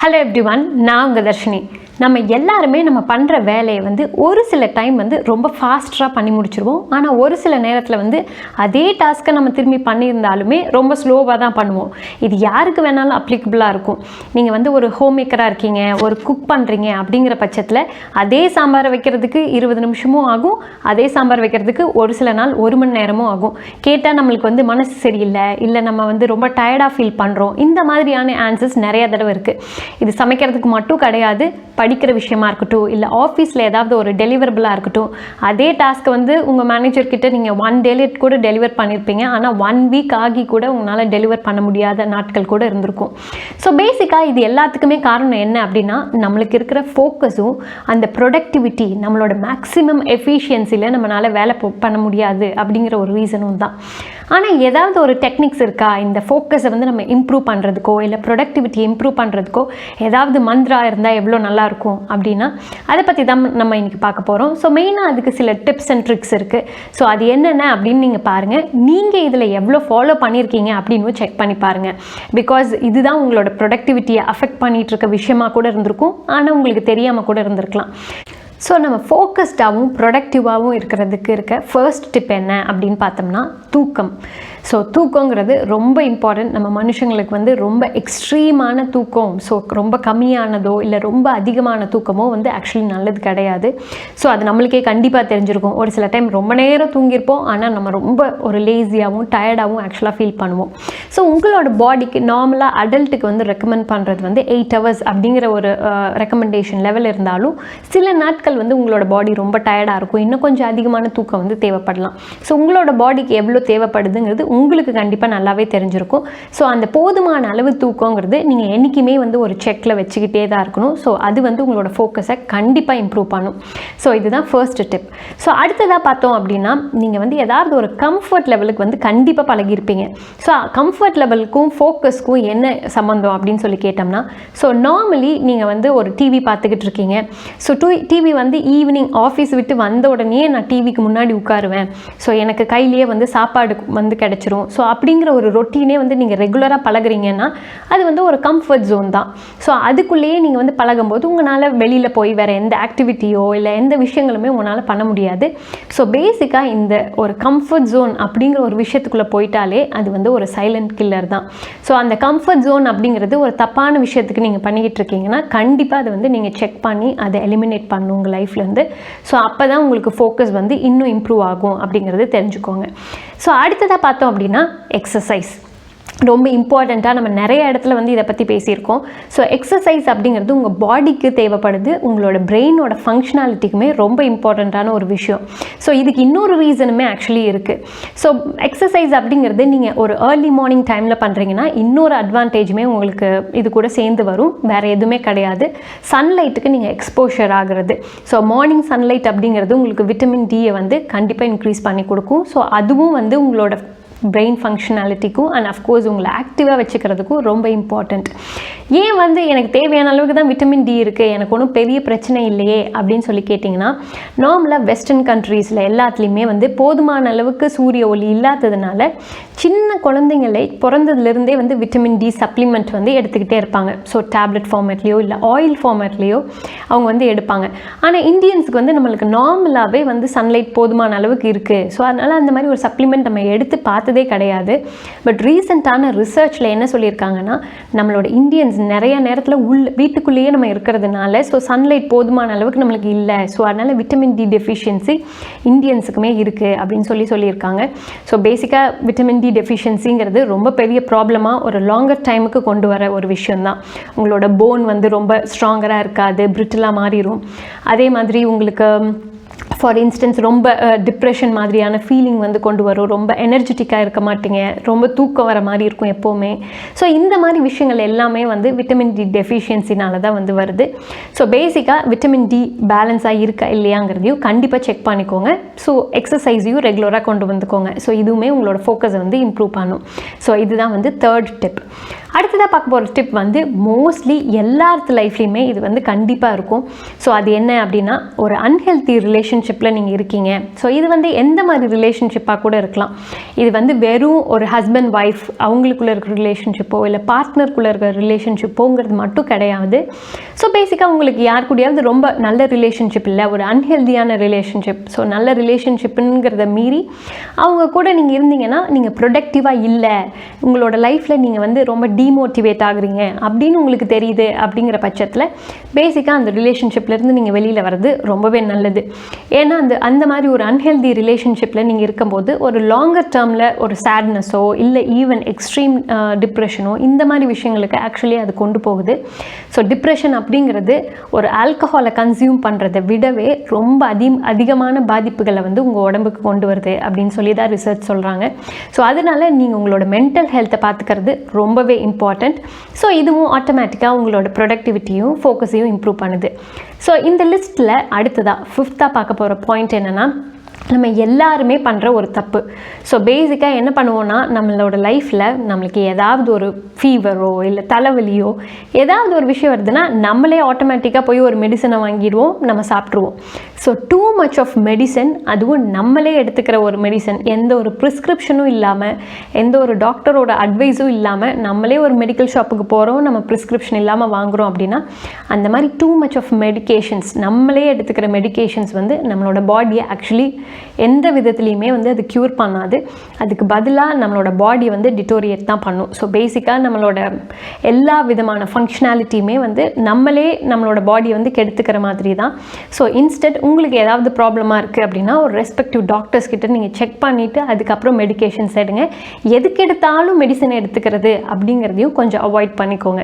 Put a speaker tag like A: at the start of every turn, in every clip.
A: Hello everyone, நான் உங்க தர்ஷினி. நம்ம எல்லாருமே நம்ம பண்ணுற வேலையை ஒரு சில டைம் ரொம்ப ஃபாஸ்ட்டாக பண்ணி முடிச்சிருவோம். ஆனால் ஒரு சில நேரத்தில் அதே டாஸ்க்கை நம்ம திரும்பி பண்ணியிருந்தாலுமே ரொம்ப ஸ்லோவாக தான் பண்ணுவோம். இது யாருக்கு வேணாலும் அப்ளிகபிளாக இருக்கும். நீங்கள் ஒரு ஹோம் மேக்கராக இருக்கீங்க, ஒரு குக் பண்ணுறீங்க அப்படிங்கிற பட்சத்தில் அதே சாம்பாரை வைக்கிறதுக்கு 20 நிமிஷமும் ஆகும், அதே சாம்பார் வைக்கிறதுக்கு ஒரு சில நாள் 1 மணி நேரமும் ஆகும். கேட்டால் நம்மளுக்கு மனசு சரியில்லை, இல்லை நம்ம ரொம்ப டயர்டாக ஃபீல் பண்ணுறோம். இந்த மாதிரியான ஆன்சர்ஸ் நிறைய தடவை இருக்குது. இது சமைக்கிறதுக்கு மட்டும் கிடையாது, படிக்கிற விஷயமா இருக்கட்டும், இல்லை ஆஃபீஸில் ஏதாவது ஒரு டெலிவரபிளாக இருக்கட்டும். அதே டாஸ்க்கை உங்கள் மேனேஜர்கிட்ட நீங்கள் 1 டேல கூட டெலிவர் பண்ணியிருப்பீங்க, ஆனால் 1 வீக் ஆகி கூட உங்களால் டெலிவர் பண்ண முடியாத நாட்கள் கூட இருந்திருக்கும். ஸோ பேசிக்காக இது எல்லாத்துக்குமே காரணம் என்ன அப்படின்னா, நம்மளுக்கு இருக்கிற ஃபோக்கஸும் அந்த ப்ரொடக்டிவிட்டி, நம்மளோட மேக்ஸிமம் எஃபிஷியன்சியில் நம்மளால் வேலை பண்ண முடியாது அப்படிங்கிற ஒரு ரீசனும் தான். ஆனால் ஏதாவது ஒரு டெக்னிக்ஸ் இருக்கா இந்த ஃபோக்கஸை நம்ம இம்ப்ரூவ் பண்ணுறதுக்கோ, இல்லை ப்ரொடக்டிவிட்டி இம்ப்ரூவ் பண்ணுறதுக்கோ ஏதாவது மந்த்ரா இருந்தால் எவ்வளோ நல்லாயிருக்கும் அப்படின்னா அதை பற்றி தான் நம்ம இன்றைக்கி பார்க்க போகிறோம். ஸோ மெயினாக அதுக்கு சில டிப்ஸ் அண்ட் ட்ரிக்ஸ் இருக்குது. ஸோ அது என்னென்ன அப்படின்னு நீங்கள் பாருங்கள். நீங்கள் இதில் எவ்வளோ ஃபாலோ பண்ணியிருக்கீங்க அப்படின்னு செக் பண்ணி பாருங்கள். பிகாஸ் இதுதான் உங்களோட ப்ரொடக்டிவிட்டியை அஃபெக்ட் பண்ணிகிட்ருக்க விஷயமாக கூட இருந்திருக்கும், ஆனால் உங்களுக்கு தெரியாமல் கூட இருந்திருக்கலாம். ஸோ நம்ம ஃபோக்கஸ்டாகவும் ப்ரொடக்டிவாகவும் இருக்கிறதுக்கு இருக்க ஃபர்ஸ்ட் டிப் என்ன அப்படின்னு பார்த்தோம்னா தூக்கம். ஸோ தூக்கங்கிறது ரொம்ப இம்பார்ட்டன்ட். நம்ம மனுஷங்களுக்கு ரொம்ப எக்ஸ்ட்ரீமான தூக்கம், ஸோ ரொம்ப கம்மியானதோ இல்லை ரொம்ப அதிகமான தூக்கமோ ஆக்சுவலி நல்லது கிடையாது. ஸோ அது நம்மளுக்கே கண்டிப்பாக தெரிஞ்சிருக்கும். ஒரு சில டைம் ரொம்ப நேரம் தூங்கியிருப்போம், ஆனால் நம்ம ரொம்ப ஒரு லேசியாகவும் டயர்டாகவும் ஆக்சுவலாக ஃபீல் பண்ணுவோம். ஸோ உங்களோட பாடிக்கு நார்மலாக அடல்ட்டுக்கு ரெக்கமெண்ட் பண்ணுறது 8 hours அப்படிங்கிற ஒரு ரெக்கமெண்டேஷன் லெவல் இருந்தாலும், சில நாட்கள் உங்களோட பாடி ரொம்ப டயர்டாக இருக்கும், இன்னும் கொஞ்சம் அதிகமான தூக்கம் தேவைப்படலாம். ஸோ உங்களோட பாடிக்கு எவ்வளோ தேவைப்படுதுங்கிறது உங்களுக்கு கண்டிப்பாக நல்லாவே தெரிஞ்சிருக்கும். ஸோ அந்த போதுமான அளவு தூக்கங்கிறது நீங்கள் என்றைக்குமே ஒரு செக்கில் வச்சுக்கிட்டே தான் இருக்கணும். ஸோ அது உங்களோட ஃபோக்கஸை கண்டிப்பாக இம்ப்ரூவ் பண்ணும். ஸோ இதுதான் ஃபர்ஸ்ட் டிப். ஸோ அடுத்ததாக பார்த்தோம் அப்படின்னா, நீங்கள் ஏதாவது ஒரு கம்ஃபர்ட் லெவலுக்கு கண்டிப்பாக பழகியிருப்பீங்க. ஸோ கம்ஃபர்ட் லெவலுக்கும் ஃபோக்கஸ்க்கும் என்ன சம்மந்தம் அப்படின்னு சொல்லி கேட்டோம்னா, ஸோ நார்மலி நீங்கள் ஒரு டிவி பார்த்துக்கிட்டு இருக்கீங்க. ஸோ டிவி ஈவினிங் ஆஃபீஸ் விட்டு வந்த உடனே நான் டிவிக்கு முன்னாடி உட்காருவேன். ஸோ எனக்கு கையிலேயே சாப்பாடு கிடைச்சிரும். ஸோ அப்படிங்கிற ஒரு ரொட்டீனே நீங்கள் ரெகுலராக பழகுறீங்கன்னா அது ஒரு கம்ஃபர்ட் ஜோன் தான். ஸோ அதுக்குள்ளேயே நீங்கள் பழகும்போது உங்களால் வெளியில் போய் வேறு எந்த ஆக்டிவிட்டியோ இல்லை எந்த விஷயங்களுமே உங்களால் பண்ண முடியாது. ஸோ பேசிக்காக இந்த ஒரு கம்ஃபர்ட் ஜோன் அப்படிங்கிற ஒரு விஷயத்துக்குள்ளே போயிட்டாலே அது ஒரு சைலண்ட் கில்லர் தான். ஸோ அந்த கம்ஃபர்ட் ஜோன் அப்படிங்கிறது ஒரு தப்பான விஷயத்துக்கு நீங்கள் பண்ணிக்கிட்டு இருக்கீங்கன்னா கண்டிப்பாக அதை நீங்கள் செக் பண்ணி அதை எலிமினேட் பண்ணணும் உங்கள் லைஃப்லேருந்து. ஸோ அப்போ தான் உங்களுக்கு ஃபோக்கஸ் இன்னும் இம்ப்ரூவ் ஆகும் அப்படிங்கிறது தெரிஞ்சுக்கோங்க. ஸோ அடுத்ததாக பார்த்தோம் அப்படின்னா எக்ஸசைஸ் ரொம்ப இம்பார்ட்டண்ட்டாக நம்ம நிறைய இடத்துல இதை பற்றி பேசியிருக்கோம். ஸோ எக்ஸசைஸ் அப்படிங்கிறது உங்கள் பாடிக்கு தேவைப்படுது, உங்களோட பிரெயினோட ஃபங்க்ஷனாலிட்டிக்குமே ரொம்ப இம்பார்ட்டண்ட்டான ஒரு விஷயம். ஸோ இதுக்கு இன்னொரு ரீசனுமே ஆக்சுவலி இருக்குது. ஸோ எக்ஸசைஸ் அப்படிங்கிறது நீங்கள் ஒரு ஏர்லி மார்னிங் டைமில் பண்ணுறீங்கன்னா இன்னொரு அட்வான்டேஜுமே உங்களுக்கு இது கூட சேர்ந்து வரும். வேறு எதுவுமே கிடையாது. சன்லைட்டுக்கு நீங்கள் எக்ஸ்போஷர் ஆகிறது. ஸோ மார்னிங் சன்லைட் அப்படிங்கிறது உங்களுக்கு விட்டமின் டியை கண்டிப்பாக இன்க்ரீஸ் பண்ணி கொடுக்கும். ஸோ அதுவும் உங்களோட பிரெயின் ஃபங்க்ஷனாலிட்டிக்கும் அண்ட் அஃப்கோர்ஸ் உங்களை ஆக்டிவாக வச்சுக்கிறதுக்கும் ரொம்ப இம்பார்ட்டண்ட். ஏன் எனக்கு தேவையான அளவுக்கு தான் விட்டமின் டி இருக்குது, எனக்கு ஒன்றும் பெரிய பிரச்சனை இல்லையே அப்படின்னு சொல்லி கேட்டிங்கன்னா, நார்மலாக வெஸ்டர்ன் கண்ட்ரீஸில் எல்லாத்துலேயுமே போதுமான அளவுக்கு சூரிய ஒளி இல்லாததுனால சின்ன குழந்தைங்களே பிறந்ததுலேருந்தே விட்டமின் டி சப்ளிமெண்ட் எடுத்துக்கிட்டே இருப்பாங்க. ஸோ டேப்லெட் ஃபார்மேட்லேயோ இல்லை ஆயில் ஃபார்மேட்லேயோ அவங்க எடுப்பாங்க. ஆனால் இந்தியன்ஸுக்கு நம்மளுக்கு நார்மலாகவே சன்லைட் போதுமான அளவுக்கு இருக்குது. ஸோ அதனால் அந்த மாதிரி ஒரு சப்ளிமெண்ட் நம்ம எடுத்து பார்த்ததே கிடையாது. பட் ரீசெண்டான ரிசர்ச்சில் என்ன சொல்லியிருக்காங்கன்னா, நம்மளோட இந்தியன்ஸ் நிறைய நேரத்தில் வீட்டுக்குள்ளேயே நம்ம இருக்கிறதுனால ஸோ சன்லைட் போதுமான அளவுக்கு நம்மளுக்கு இல்லை. ஸோ அதனால் விட்டமின் டி டெஃபிஷியன்சி இந்தியன்ஸுக்குமே இருக்குது அப்படின்னு சொல்லியிருக்காங்க. ஸோ பேசிக்காக விட்டமின் டி டெஃபிஷியன்சிங்கிறது ரொம்ப பெரிய ப்ராப்ளமாக ஒரு லாங்கர் டைமுக்கு கொண்டு வர ஒரு விஷயந்தான். உங்களோட போன் ரொம்ப ஸ்ட்ராங்கராக இருக்காது, பிரிட்டிலாக மாறிடும். அதே மாதிரி உங்களுக்கு ஃபார் இன்ஸ்டன்ஸ் ரொம்ப டிப்ரெஷன் மாதிரியான ஃபீலிங் கொண்டு வரும், ரொம்ப எனர்ஜெட்டிக்காக இருக்க மாட்டீங்க, ரொம்ப தூக்கம் வர மாதிரி இருக்கும் எப்போவுமே. ஸோ இந்த மாதிரி விஷயங்கள் எல்லாமே விட்டமின் டி டெஃபிஷியன்சினால தான் வருது. ஸோ பேசிக்காக விட்டமின் டி பேலன்ஸாக இருக்கா இல்லையாங்கிறதையும் கண்டிப்பாக செக் பண்ணிக்கோங்க. ஸோ எக்ஸசைஸையும் ரெகுலராக கொண்டு வந்துக்கோங்க. ஸோ இதுவுமே உங்களோட ஃபோக்கஸை இம்ப்ரூவ் பண்ணும். ஸோ இதுதான் தேர்ட் டிப். அடுத்ததாக பார்க்க போகிற டிப் வந்து மோஸ்ட்லி எல்லாத்து லைஃப்லையுமே இது வந்து கண்டிப்பாக இருக்கும். ஸோ அது என்ன அப்படின்னா, ஒரு அன்ஹெல்தி ரிலேஷன்ஷிப்பில் நீங்கள் இருக்கீங்க. ஸோ இது வந்து எந்த மாதிரி ரிலேஷன்ஷிப்பாக கூட இருக்கலாம். இது வந்து வெறும் ஒரு ஹஸ்பண்ட் ஒய்ஃப் அவங்களுக்குள்ளே இருக்கிற ரிலேஷன்ஷிப்போ இல்லை பார்ட்னருக்குள்ளே இருக்கிற ரிலேஷன்ஷிப்போங்கிறது மட்டும் கிடையாது. ஸோ பேசிக்காக உங்களுக்கு யார் கூடயாவது ரொம்ப நல்ல ரிலேஷன்ஷிப் இல்லை, ஒரு அன்ஹெல்தியான ரிலேஷன்ஷிப், ஸோ நல்ல ரிலேஷன்ஷிப்புங்கிறத மீறி அவங்க கூட நீங்கள் இருந்தீங்கன்னா நீங்கள் ப்ரொடக்டிவாக இல்லை, உங்களோட லைஃப்பில் நீங்கள் வந்து ரொம்ப டிமோட்டிவேட் ஆகுறீங்க அப்படின்னு உங்களுக்கு தெரியுது. அப்படிங்கிற பட்சத்தில் பேசிக்காக அந்த ரிலேஷன்ஷிப்லேருந்து நீங்கள் வெளியில் வர்றது ரொம்பவே நல்லது. ஏன்னா அந்த மாதிரி ஒரு அன்ஹெல்தி ரிலேஷன்ஷிப்பில் நீங்கள் இருக்கும்போது ஒரு லாங்கர் டேர்மில் ஒரு சேட்னஸோ இல்லை ஈவன் எக்ஸ்ட்ரீம் டிப்ரெஷனோ இந்த மாதிரி விஷயங்களுக்கு ஆக்சுவலி அது கொண்டு போகுது. ஸோ டிப்ரெஷன் அப்படிங்கிறது ஒரு ஆல்கஹாலை கன்சியூம் பண்ணுறதை விடவே ரொம்ப அதிகமான பாதிப்புகளை வந்து உங்கள் உடம்புக்கு கொண்டு வருது அப்படின்னு சொல்லி தான் ரிசர்ச் சொல்கிறாங்க. ஸோ அதனால் நீங்கள் உங்களோட மென்டல் ஹெல்த்தை பார்த்துக்கிறது ரொம்பவே இம்பார்ட்டண்ட். ஸோ இதுவும் ஆட்டோமேட்டிக்காக உங்களோட ப்ரொடக்டிவிட்டியும் ஃபோக்கஸையும் இம்ப்ரூவ் பண்ணுது. ஸோ இந்த லிஸ்ட்டில் அடுத்ததாக 5th பார்க்க போகிற பாயிண்ட் என்னென்னா, நம்ம எல்லாருமே பண்ணுற ஒரு தப்பு. ஸோ பேசிக்காக என்ன பண்ணுவோன்னா, நம்மளோட லைஃப்பில் நம்மளுக்கு ஏதாவது ஒரு ஃபீவரோ இல்லை தலைவலியோ ஏதாவது ஒரு விஷயம் வருதுன்னா நம்மளே ஆட்டோமேட்டிக்காக போய் ஒரு மெடிசனை வாங்கிடுவோம், நம்ம சாப்பிட்ருவோம். So too much of medicine, அதுவும் நம்மளே எடுத்துக்கிற ஒரு மெடிசன், எந்த ஒரு ப்ரிஸ்கிரிப்ஷனும் இல்லாமல் எந்த ஒரு டாக்டரோட அட்வைஸும் இல்லாமல் நம்மளே ஒரு மெடிக்கல் ஷாப்புக்கு போகிறோம், நம்ம ப்ரிஸ்கிரிப்ஷன் இல்லாமல் வாங்குகிறோம் அப்படின்னா அந்த மாதிரி டூ மச் ஆஃப் மெடிகேஷன்ஸ், நம்மளே எடுத்துக்கிற மெடிகேஷன்ஸ் வந்து நம்மளோட பாடியை ஆக்சுவலி எந்த விதத்துலையுமே வந்து அது க்யூர் பண்ணாது. அதுக்கு பதிலாக நம்மளோட பாடியை வந்து டிட்டோரியேட் தான் பண்ணும். ஸோ பேசிக்காக நம்மளோட எல்லா விதமான ஃபங்க்ஷனாலிட்டியுமே வந்து நம்மளே நம்மளோட பாடியை வந்து கெடுத்துக்கிற மாதிரி தான். ஸோ இன்ஸ்டெட் உங்களுக்கு ஏதாவது ப்ராப்ளமாக இருக்குது அப்படின்னா ஒரு ரெஸ்பெக்டிவ் டாக்டர்ஸ் கிட்ட நீங்கள் செக் பண்ணிவிட்டு அதுக்கப்புறம் மெடிகேஷன்ஸ் எடுங்க. எதுக்கு எடுத்தாலும் மெடிசன் எடுத்துக்கிறது அப்படிங்கிறதையும் கொஞ்சம் அவாய்ட் பண்ணிக்கோங்க.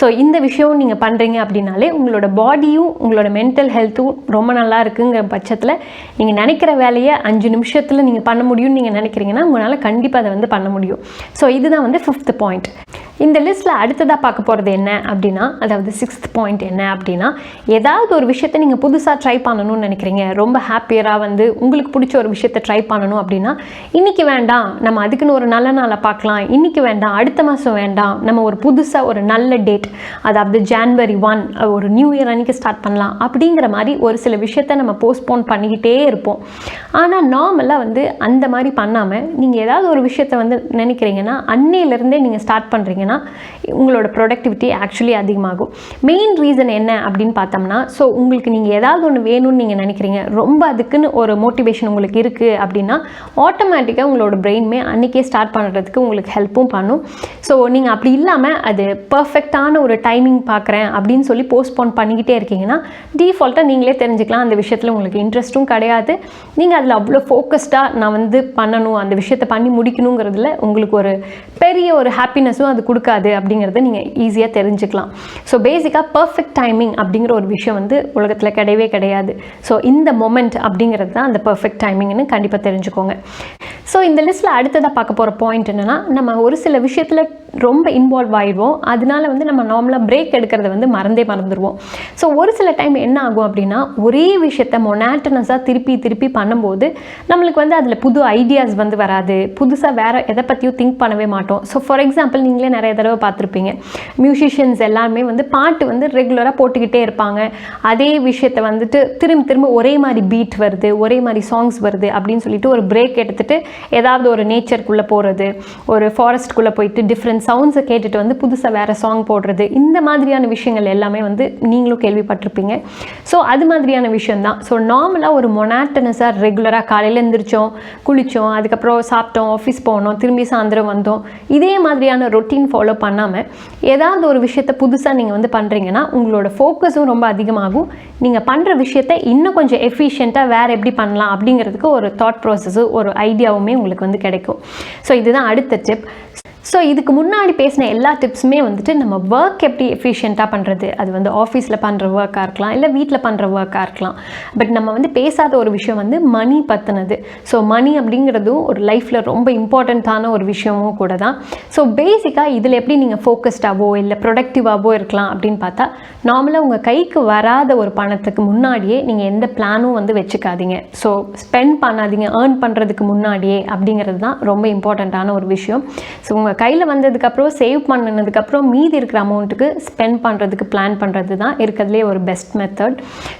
A: ஸோ இந்த விஷயம் நீங்கள் பண்ணுறீங்க அப்படின்னாலே உங்களோட பாடியும் உங்களோட மென்டல் ஹெல்த்தும் ரொம்ப நல்லா இருக்குங்கிற பட்சத்தில் நீங்கள் நினைக்கிற வேலையை 5 நிமிஷத்தில் நீங்கள் பண்ண முடியும்னு நீங்கள் நினைக்கிறீங்கன்னா உங்களால் கண்டிப்பாக அதை வந்து பண்ண முடியும். ஸோ இதுதான் வந்து 5th பாயிண்ட். இந்த லிஸ்ட்டில் அடுத்ததாக பார்க்க போகிறது என்ன அப்படின்னா, அதாவது 6th பாயிண்ட் என்ன அப்படின்னா, ஏதாவது ஒரு விஷயத்தை நீங்கள் புதுசாக ட்ரை பண்ணணும்னு நினைக்கிறீங்க, ரொம்ப ஹாப்பியராக வந்து உங்களுக்கு பிடிச்ச ஒரு விஷயத்தை ட்ரை பண்ணணும் அப்படின்னா இன்றைக்கி வேண்டாம், நம்ம அதுக்குன்னு ஒரு நல்ல நாளை பார்க்கலாம், இன்றைக்கி வேண்டாம், அடுத்த மாதம் வேண்டாம், நம்ம ஒரு புதுசாக ஒரு நல்ல டேட், அதாவது January 1 ஒரு நியூ இயர் அன்றைக்கி ஸ்டார்ட் பண்ணலாம் அப்படிங்கிற மாதிரி ஒரு சில விஷயத்தை நம்ம போஸ்ட்போன் பண்ணிக்கிட்டே இருப்போம். ஆனால் நார்மலாக வந்து அந்த மாதிரி பண்ணாமல் நீங்கள் ஏதாவது ஒரு விஷயத்தை வந்து நினைக்கிறீங்கன்னா அன்னையிலேருந்தே நீங்கள் ஸ்டார்ட் பண்ணுறீங்கன்னா உங்களோட ப்ரொடக்டிவிட்டி ஆக்சுவலி அதிகமாகும். மெயின் ரீசன் என்ன அப்படின்னு பார்த்தோம்னா, ஸோ உங்களுக்கு நீங்கள் ஏதாவது ஒன்று வேணும்னு நீங்கள் நினைக்கிறீங்க, ரொம்ப அதுக்குன்னு ஒரு மோட்டிவேஷன் உங்களுக்கு இருக்குது அப்படின்னா ஆட்டோமேட்டிக்காக உங்களோட பிரெயின்மே அன்றைக்கே ஸ்டார்ட் பண்ணுறதுக்கு உங்களுக்கு ஹெல்ப்பும் பண்ணும். ஸோ நீங்கள் அப்படி இல்லாமல் அது பர்ஃபெக்டான ஒரு டைமிங் பார்க்குறேன் அப்படின்னு சொல்லி போஸ்ட்போன் பண்ணிக்கிட்டே இருக்கீங்கன்னா டீஃபால்ட்டாக நீங்களே தெரிஞ்சுக்கலாம் அந்த விஷயத்தில் உங்களுக்கு இன்ட்ரெஸ்ட்டும் கிடையாது, நீங்கள் அதில் அவ்வளோ ஃபோக்கஸ்டாக நான் வந்து பண்ணணும், அந்த விஷயத்தை பண்ணி முடிக்கணுங்கிறதுல உங்களுக்கு ஒரு பெரிய ஒரு ஹாப்பினஸும் அது கொடுக்காது அப்படிங்கிறத நீங்கள் ஈஸியாக தெரிஞ்சுக்கலாம். ஸோ பேசிக்காக பர்ஃபெக்ட் டைமிங் அப்படிங்கிற ஒரு விஷயம் வந்து உலகத்தில் கிடையவே கிடையாது. ஸோ இந்த மொமெண்ட் அப்படிங்கிறது தான் அந்த பர்ஃபெக்ட் டைமிங்னு கண்டிப்பாக தெரிஞ்சுக்கோங்க. ஸோ இந்த லிஸ்ட்டில் அடுத்ததாக பார்க்க போகிற பாயிண்ட் என்னென்னா, நம்ம ஒரு சில விஷயத்தில் ரொம்ப இன்வால்வ் ஆகிடுவோம், அதனால வந்து நம்ம நார்மலாக பிரேக் எடுக்கிறத வந்து மறந்துடுவோம். ஸோ ஒரு சில டைம் என்ன ஆகும் அப்படின்னா, ஒரே விஷயத்தை மொனாட்டனஸாக திருப்பி பண்ணும்போது நம்மளுக்கு வந்து அதில் புது ஐடியாஸ் வந்து வராது, புதுசாக வேறு எதை பற்றியும் திங்க் பண்ணவே மாட்டோம். ஸோ ஃபார் எக்ஸாம்பிள் நீங்களே நிறைய தடவை பார்த்துருப்பீங்க, மியூசிஷியன்ஸ் எல்லாருமே வந்து பாட்டு வந்து ரெகுலராக போட்டுக்கிட்டே இருப்பாங்க, அதே விஷயத்தை வந்துட்டு திரும்ப ஒரே மாதிரி பீட் வருது, ஒரே மாதிரி சாங்ஸ் வருது அப்படின்னு சொல்லிட்டு ஒரு பிரேக் எடுத்துகிட்டு ஏதாவது ஒரு நேச்சருக்குள்ளே போகிறது, ஒரு ஃபாரஸ்ட்குள்ளே போயிட்டு டிஃப்ரெண்ட் சவுண்ட்ஸை கேட்டுட்டு வந்து புதுசாக வேறு சாங் போடுறது, இந்த மாதிரியான விஷயங்கள் எல்லாமே வந்து நீங்களும் கேள்விப்பட்டிருப்பீங்க. ஸோ அது மாதிரியான விஷயந்தான். ஸோ நார்மலாக ஒரு மொனாட்டனஸாக ரெகுலராக காலையில் எழுந்திரிச்சோம், குளித்தோம், அதுக்கப்புறம் சாப்பிட்டோம், ஆஃபீஸ் போனோம், திரும்பி சாயந்தரம் வந்தோம், இதே மாதிரியான ரொட்டீன் ஃபாலோ பண்ணாமல் ஏதாவது ஒரு விஷயத்தை புதுசாக நீங்கள் வந்து பண்ணுறீங்கன்னா உங்களோட ஃபோக்கஸும் ரொம்ப அதிகமாகும். நீங்கள் பண்ணுற விஷயத்தை இன்னும் கொஞ்சம் எஃபிஷியண்ட்டாக வேறு எப்படி பண்ணலாம் அப்படிங்கிறதுக்கு ஒரு தாட் ப்ராசஸு, ஒரு ஐடியாவுமே உங்களுக்கு வந்து கிடைக்கும். ஸோ இதுதான் அடுத்த டிப். ஸோ இதுக்கு முன்னாடி பேசின எல்லா டிப்ஸுமே வந்துட்டு நம்ம ஒர்க் எப்படி எஃபிஷியண்ட்டாக பண்ணுறது, அது வந்து ஆஃபீஸில் பண்ணுற ஒர்க்காக இருக்கலாம், இல்லை வீட்டில் பண்ணுற ஒர்க்காக இருக்கலாம். பட் நம்ம வந்து பேசாத ஒரு விஷயம் வந்து மணி பற்றினது. ஸோ மணி அப்படிங்கிறதும் ஒரு லைஃப்பில் ரொம்ப இம்பார்ட்டண்ட்டான ஒரு விஷயமும் கூட தான். ஸோ பேசிக்காக இதில் எப்படி நீங்கள் ஃபோக்கஸ்டாகவோ இல்லை ப்ரொடக்டிவாகவோ இருக்கலாம் அப்படின்னு பார்த்தா, நார்மலாக உங்கள் கைக்கு வராத ஒரு பணத்துக்கு முன்னாடியே நீங்கள் எந்த பிளானும் வந்து வச்சுக்காதீங்க. ஸோ ஸ்பெண்ட் பண்ணாதீங்க ஏர்ன் பண்ணுறதுக்கு முன்னாடியே அப்படிங்கிறது தான் ரொம்ப இம்பார்ட்டண்ட்டான ஒரு விஷயம். ஸோ உங்கள் உங்கள் கையில் வந்ததுக்கப்புறம் சேவ் பண்ணதுக்கப்புறம் மீதி இருக்கிற அமௌண்ட்டுக்கு ஸ்பெண்ட் பண்ணுறதுக்கு பிளான் பண்ணுறது தான் இருக்கிறதுலே ஒரு பெஸ்ட் மெத்தட்.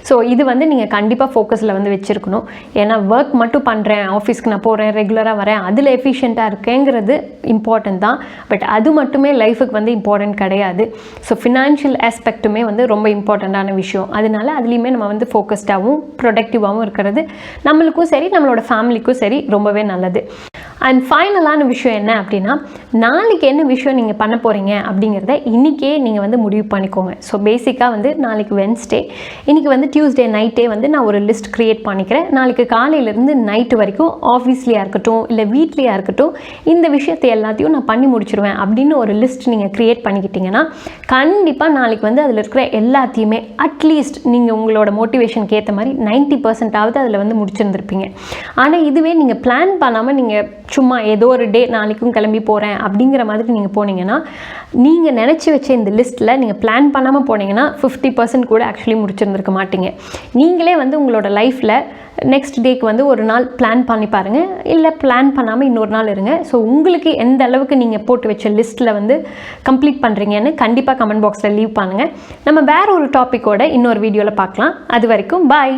A: ஸோ இது வந்து நீங்கள் கண்டிப்பாக ஃபோக்கஸில் வந்து வச்சுருக்கணும். ஏன்னா ஒர்க் மட்டும் பண்ணுறேன், ஆஃபீஸ்க்கு நான் போகிறேன், ரெகுலராக வரேன், அதில் எஃபிஷியண்ட்டாக இருக்கேங்கிறது இம்பார்ட்டன்ட் தான். பட் அது மட்டுமே லைஃபுக்கு வந்து இம்பார்ட்டன்ட் கிடையாது. ஸோ ஃபினான்ஷியல் ஆஸ்பெக்ட்டுமே வந்து ரொம்ப இம்பார்ட்டண்ட்டான விஷயம். அதனால அதுலேயுமே நம்ம வந்து ஃபோக்கஸ்டாகவும் ப்ரொடக்டிவாகவும் இருக்கிறது நம்மளுக்கும் சரி நம்மளோட ஃபேமிலிக்கும் சரி ரொம்பவே நல்லது. அண்ட் ஃபைனலான விஷயம் என்ன அப்படின்னா, நாளைக்கு என்ன விஷயம் நீங்கள் பண்ண போகிறீங்க அப்படிங்கிறத இன்றைக்கே நீங்கள் வந்து முடிவு பண்ணிக்கோங்க. ஸோ பேசிக்காக வந்து நாளைக்கு வென்ஸ்டே, இன்றைக்கி வந்து டியூஸ்டே நைட்டே வந்து நான் ஒரு லிஸ்ட் க்ரியேட் பண்ணிக்கிறேன். நாளைக்கு காலையிலேருந்து நைட்டு வரைக்கும் ஆஃபீஸ்லேயா இருக்கட்டும் இல்லை வீட்லேயா இருக்கட்டும் இந்த விஷயத்தை எல்லாத்தையும் நான் பண்ணி முடிச்சிடுவேன் அப்படின்னு ஒரு லிஸ்ட் நீங்கள் க்ரியேட் பண்ணிக்கிட்டிங்கன்னா கண்டிப்பாக நாளைக்கு வந்து அதில் இருக்கிற எல்லாத்தையுமே அட்லீஸ்ட் நீங்கள் உங்களோட மோட்டிவேஷனுக்கு ஏற்ற மாதிரி 90% அதில் வந்து முடிச்சிருந்துருப்பீங்க. ஆனால் இதுவே நீங்கள் பிளான் பண்ணாமல் நீங்கள் சும்மா ஏதோ ஒரு டே நாளைக்கும் கிளம்பி போகிறேன் அப்படிங்கிற மாதிரி நீங்கள் போனீங்கன்னா, நீங்கள் நினச்சி வச்ச இந்த லிஸ்ட்டில் நீங்கள் பிளான் பண்ணாமல் போனீங்கன்னா 50% கூட ஆக்சுவலி முடிச்சிருந்துருக்க மாட்டீங்க. நீங்களே வந்து உங்களோட லைஃப்பில் நெக்ஸ்ட் டேக்கு வந்து ஒரு நாள் பிளான் பண்ணி பாருங்கள், இல்லை பிளான் பண்ணாமல் இன்னொரு நாள் இருங்க. ஸோ உங்களுக்கு எந்த அளவுக்கு நீங்கள் போட்டு வச்ச லிஸ்ட்டில் வந்து கம்ப்ளீட் பண்ணுறீங்கன்னு கண்டிப்பாக கமெண்ட் பாக்ஸில் லீவ் பண்ணுங்கள். நம்ம வேறு ஒரு டாப்பிக்கோட இன்னொரு வீடியோவில் பார்க்கலாம். அது வரைக்கும் பாய்.